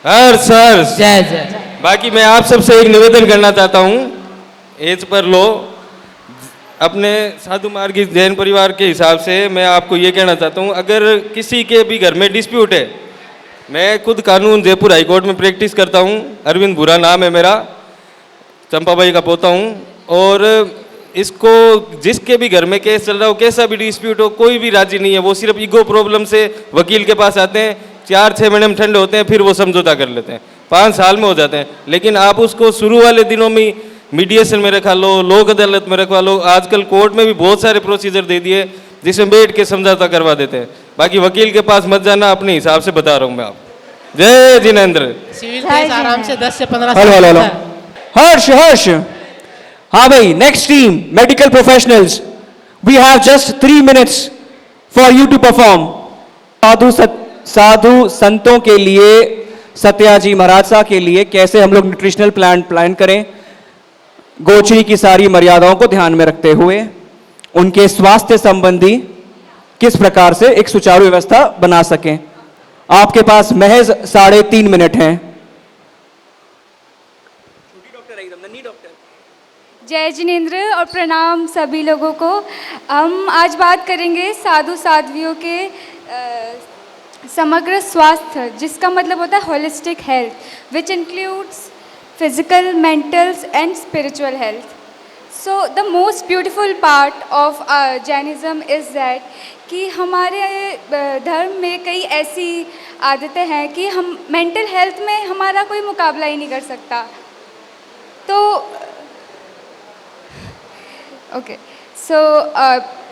हर्ष हर्ष। जय जय। बाकी मैं आप सबसे एक निवेदन करना चाहता हूँ, एज पर लो, अपने साधु मार्गी जैन परिवार के हिसाब से मैं आपको ये कहना चाहता हूँ, अगर किसी के भी घर में डिस्प्यूट है, मैं खुद कानून जयपुर हाई कोर्ट में प्रैक्टिस करता हूँ, अरविंद भूरा नाम है मेरा, चंपाबाई का पोता हूँ, और इसको जिसके भी घर में केस चल रहा हो, कैसा भी डिस्प्यूट हो, कोई भी राजी नहीं है, वो सिर्फ ईगो प्रॉब्लम से वकील के पास आते हैं, 4-6 महीने में ठंडे होते हैं, फिर वो समझौता कर लेते हैं, 5 साल में हो जाते हैं। लेकिन आप उसको शुरू वाले दिनों में मीडिएशन में रखा लो, लोक अदालत में रखवा लो, आजकल कोर्ट में भी बहुत सारे प्रोसीजर दे दिए जिसमें बैठ के समझौता करवा देते हैं। बाकी वकील के पास मत जाना, अपने हिसाब से बता रहा हूँ मैं आप। जय जिनेंद्र। सिविल केस आराम से 10 से 15 hello hello hello. Harsh Harsh. हाँ भाई, next team medical professionals, we have just 3 minutes for you to perform. साधु संतों के लिए, सत्याजी महाराज साहब के लिए कैसे हम लोग न्यूट्रिशनल प्लान करें, गोचरी की सारी मर्यादाओं को ध्यान में रखते हुए उनके स्वास्थ्य संबंधी किस प्रकार से एक सुचारू व्यवस्था बना सकें। आपके पास महज 3.5 मिनट हैं। जय जिनेंद्र और प्रणाम सभी लोगों को। हम आज बात करेंगे साधु साध्वियों के समग्र स्वास्थ्य, जिसका मतलब होता है holistic health, which includes physical, mental and spiritual health. So the most beautiful part of Jainism is that कि हमारे धर्म में कई ऐसी आदतें हैं कि हम मेंटल हेल्थ में हमारा कोई मुकाबला ही नहीं कर सकता। तो ओके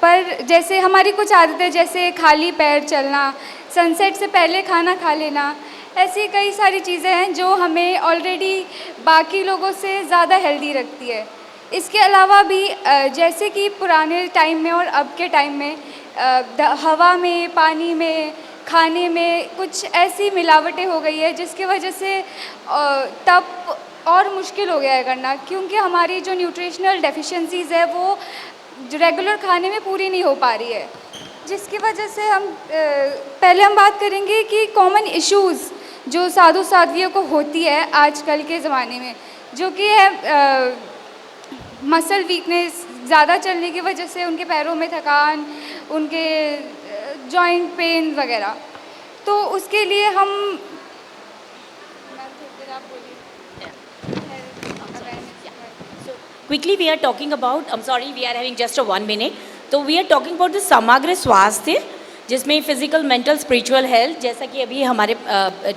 पर जैसे हमारी कुछ आदतें, जैसे खाली पैर चलना, सनसेट से पहले खाना खा लेना, ऐसी कई सारी चीज़ें हैं जो हमें ऑलरेडी बाकी लोगों से ज़्यादा हेल्दी रखती है। इसके अलावा भी जैसे कि पुराने टाइम में और अब के टाइम में हवा में, पानी में, खाने में कुछ ऐसी मिलावटें हो गई है जिसकी वजह से तब और मुश्किल हो गया है करना, क्योंकि हमारी जो न्यूट्रिशनल डेफिशिएंसीज़ है वो रेगुलर खाने में पूरी नहीं हो पा रही है, जिसकी वजह से पहले हम बात करेंगे कि कॉमन इश्यूज़ जो साधु साध्वियों को होती है आजकल के ज़माने में, जो कि है मसल वीकनेस, ज़्यादा चलने की वजह से उनके पैरों में थकान, उनके जॉइंट पेन वगैरह। तो उसके लिए हम Quickly we are talking about, I'm sorry, we are having just a 1 minute. तो we are talking about the समग्र स्वास्थ्य, जिसमें फिजिकल, मेंटल, स्पिरिचुअल हेल्थ, जैसा कि अभी हमारे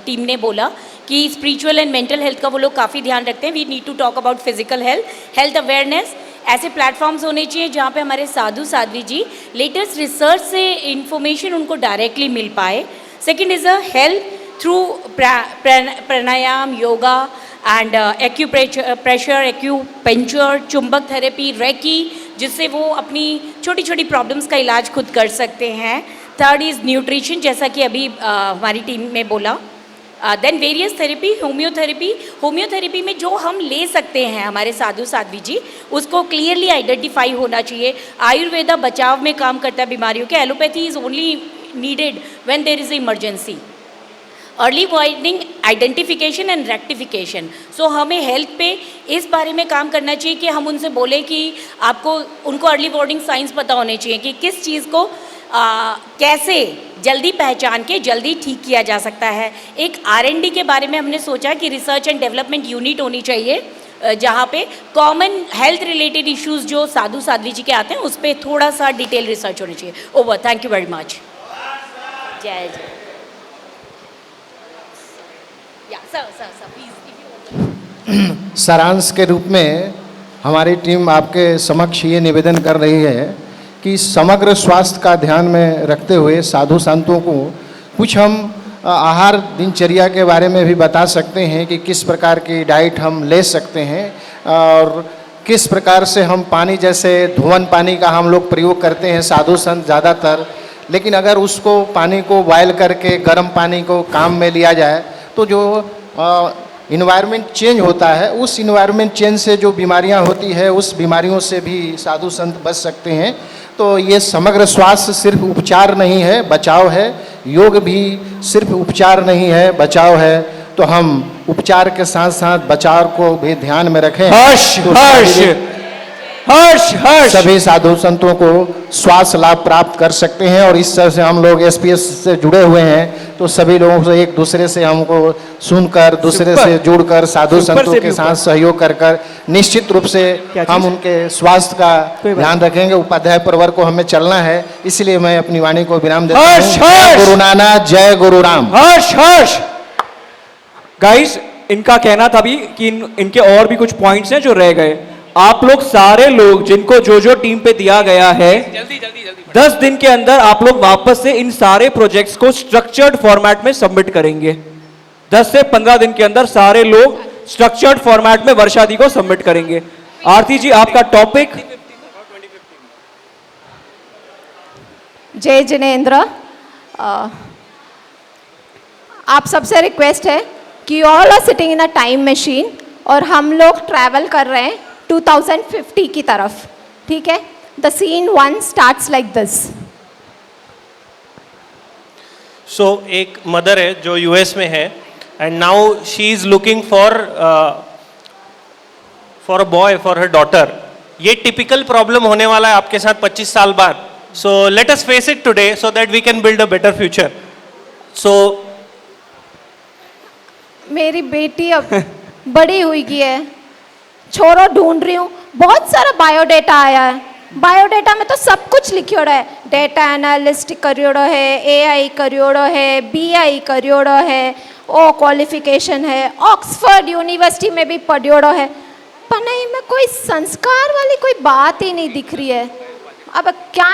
टीम ने बोला कि स्पिरिचुअल एंड मेंटल हेल्थ का वो लोग काफ़ी ध्यान रखते हैं। We need to talk about physical health, health awareness. ऐसे प्लेटफॉर्म्स होने चाहिए जहाँ पे हमारे साधु साध्वी जी लेटेस्ट रिसर्च से इंफॉर्मेशन उनको डायरेक्टली मिल पाए। Second is a health through pranayama, yoga and acupressure, acupuncture, चुंबक थेरेपी, रेकी, जिससे वो अपनी छोटी छोटी प्रॉब्लम्स का इलाज खुद कर सकते हैं। थर्ड इज़ न्यूट्रिशन, जैसा कि अभी हमारी टीम में बोला। देन वेरियस थेरेपी, होम्योथेरेपी में जो हम ले सकते हैं हमारे साधु साध्वी जी, उसको क्लियरली आइडेंटिफाई होना चाहिए। आयुर्वेदा बचाव में काम करता है बीमारियों के, allopathy is only needed when there is emergency. Early warning, identification and rectification. So हमें हेल्थ पे इस बारे में काम करना चाहिए कि हम उनसे बोलें कि उनको अर्ली वार्निंग साइंस पता होने चाहिए कि किस चीज़ को कैसे जल्दी पहचान के जल्दी ठीक किया जा सकता है। एक R&D के बारे में हमने सोचा कि रिसर्च एंड डेवलपमेंट यूनिट होनी चाहिए, जहाँ पे कॉमन हेल्थ रिलेटेड इश्यूज़ जो साधु साध्वी जी के आते हैं उस पर थोड़ा सा डिटेल रिसर्च होनी चाहिए। Over, thank you very much. जय जय। सारांश के रूप में हमारी टीम आपके समक्ष ये निवेदन कर रही है कि समग्र स्वास्थ्य का ध्यान में रखते हुए साधु संतों को कुछ हम आहार दिनचर्या के बारे में भी बता सकते हैं कि किस प्रकार की डाइट हम ले सकते हैं और किस प्रकार से हम पानी, जैसे धुवन पानी का हम लोग प्रयोग करते हैं साधु संत ज़्यादातर, लेकिन अगर उसको पानी को बॉयल करके गर्म पानी को काम में लिया जाए तो जो इन्वायरमेंट चेंज होता है, उस इन्वायरमेंट चेंज से जो बीमारियां होती है उस बीमारियों से भी साधु संत बच सकते हैं। तो ये समग्र स्वास्थ्य सिर्फ उपचार नहीं है, बचाव है। योग भी सिर्फ उपचार नहीं है, बचाव है। तो हम उपचार के साथ साथ बचाव को भी ध्यान में रखें। हर्ष तो हर्ष हर्ष हर्ष सभी साधु संतों को स्वास्थ्य लाभ प्राप्त कर सकते हैं। और इस तरह से हम लोग एसपीएस से जुड़े हुए हैं, तो सभी लोगों से एक दूसरे से हमको सुनकर, दूसरे सुपर। से जुड़कर, साधु सुपर संतों से के भी साथ ऊपर। सहयोग कर कर निश्चित रूप से क्या हम चीज़? उनके स्वास्थ्य का कोई बात ध्यान रखेंगे। उपाध्याय परिवार को हमें चलना है, इसलिए मैं अपनी वाणी को विराम देता हर्ष, हूं। जय हर्ष। गुरु नानक, जय गुरु राम। हर्ष हर्ष गाइस, इनका कहना था भी कि इनके और भी कुछ पॉइंट्स हैं जो रह गए। आप लोग सारे लोग जिनको जो जो टीम पे दिया गया है, 10 दिन के अंदर आप लोग वापस से इन सारे प्रोजेक्ट्स को स्ट्रक्चर्ड फॉर्मेट में सबमिट करेंगे। 10 से 15 दिन के अंदर सारे लोग स्ट्रक्चर्ड फॉर्मेट में वर्षा दी को सबमिट करेंगे। आरती जी, आपका टॉपिक। जय जिनेन्द्र। आप सबसे रिक्वेस्ट है कि all are sitting in a time machine और हम लोग ट्रैवल कर रहे हैं 2050 की तरफ, ठीक है? The scene 1 starts like this. So एक मदर है जो यूएस में है and now she is looking for a boy for her daughter. ये टिपिकल प्रॉब्लम होने वाला है आपके साथ 25 साल बाद। So let us face it today so that we can build a better future. So मेरी बेटी अब बड़ी हुई की है, छोरो ढूंढ रही हूँ। बहुत सारा बायोडेटा आया है, बायोडेटा में तो सब कुछ लिखियोड़ो है। डेटा एनालिस्ट करियोड़ो है, एआई करियोड़ो है, बीआई करियोड़ो है, ओ क्वालिफिकेशन है, ऑक्सफोर्ड यूनिवर्सिटी में भी पढ़ियोड़ो है, पर नहीं में कोई संस्कार वाली कोई बात ही नहीं दिख रही है। अब क्या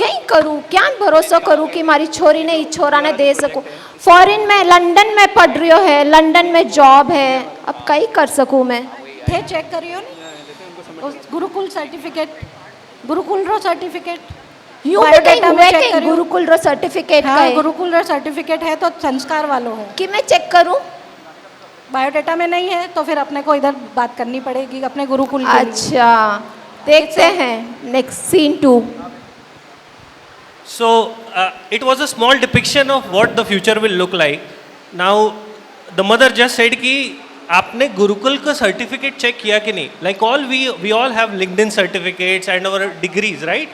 ही करूँ, क्या भरोसा करूँ कि हमारी छोरी ने छोरा ने दे सकूँ। फॉरेन में लंदन में पढ़ रही है, लंदन में जॉब है, अब कहीं कर सकूँ मैं। थे चेक करियो ने गुरुकुल सर्टिफिकेट, गुरुकुल रो सर्टिफिकेट यूं भी कहीं हुआ है कि गुरुकुल रो सर्टिफिकेट का हाँ, है गुरुकुल रो सर्टिफिकेट है तो संस्कार वालों है। कि मैं चेक करूं? बायोडेटा में नहीं है तो फिर अपने को इधर बात करनी पड़ेगी अपने गुरुकुल के लिए। अच्छा, देखते हैं next scene 2। So it was a small depiction of what the future will look like. Now the mother just said कि आपने गुरुकुल का सर्टिफिकेट चेक किया कि नहीं? Like all we all have LinkedIn certificates and our degrees, right?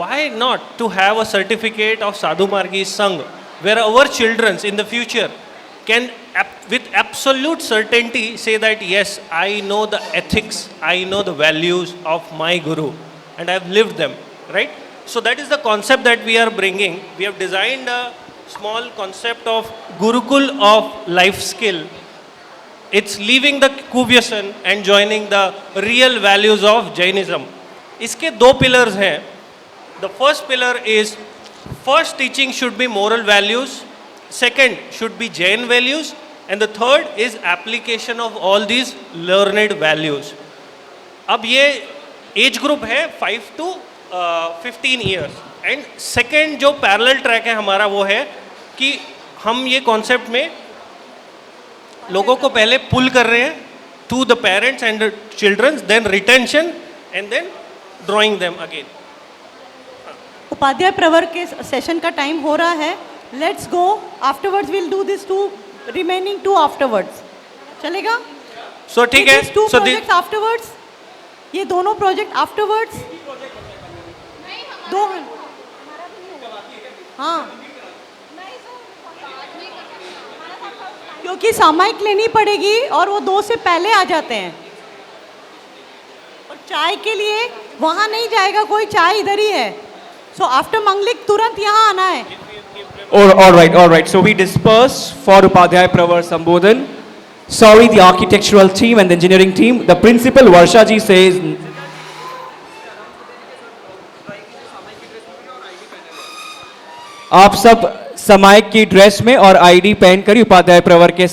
Why not to have a certificate of Sadhu Margi Sangh where our children in the future can with absolute certainty say that yes, I know the ethics, I know the values of my guru and I have lived them, right? So that is the concept that we are bringing. We have designed a small concept of Gurukul of life skill. It's leaving the Kubyasan and joining the real values of Jainism. इसके 2 pillars हैं. The first pillar is first teaching should be moral values, second should be Jain values, and the third is application of all these learned values. अब ये age group है 5 to 15 years and second जो parallel track है हमारा वो है कि हम ये कॉन्सेप्ट में लोगों को पहले पुल कर रहे हैं to the parents and childrens, then retention and then drawing them again. Upadhyay Pravar के सेशन का टाइम हो रहा है. Let's go. Afterwards will do this 2 remaining 2 afterwards. चलेगा? सो ठीक है. सो प्रोजेक्ट्स आफ्टरवर्ड्स, ये दोनों प्रोजेक्ट आफ्टरवर्ड्स 2. हाँ, क्योंकि सामायिक लेनी पड़ेगी और वो 2 से पहले आ जाते हैं. और चाय के लिए वहाँ नहीं जाएगा कोई, चाय इधर ही है. सो आफ्टर मंगलिक तुरंत यहाँ आना है. All right. So we disperse for Upadhyay Pravar Sambodhan. Sorry, the architectural team and the engineering team. The principal Varsha ji says. आप सब समायिक की ड्रेस में और आईडी पहन कर उपाध्याय प्रवर के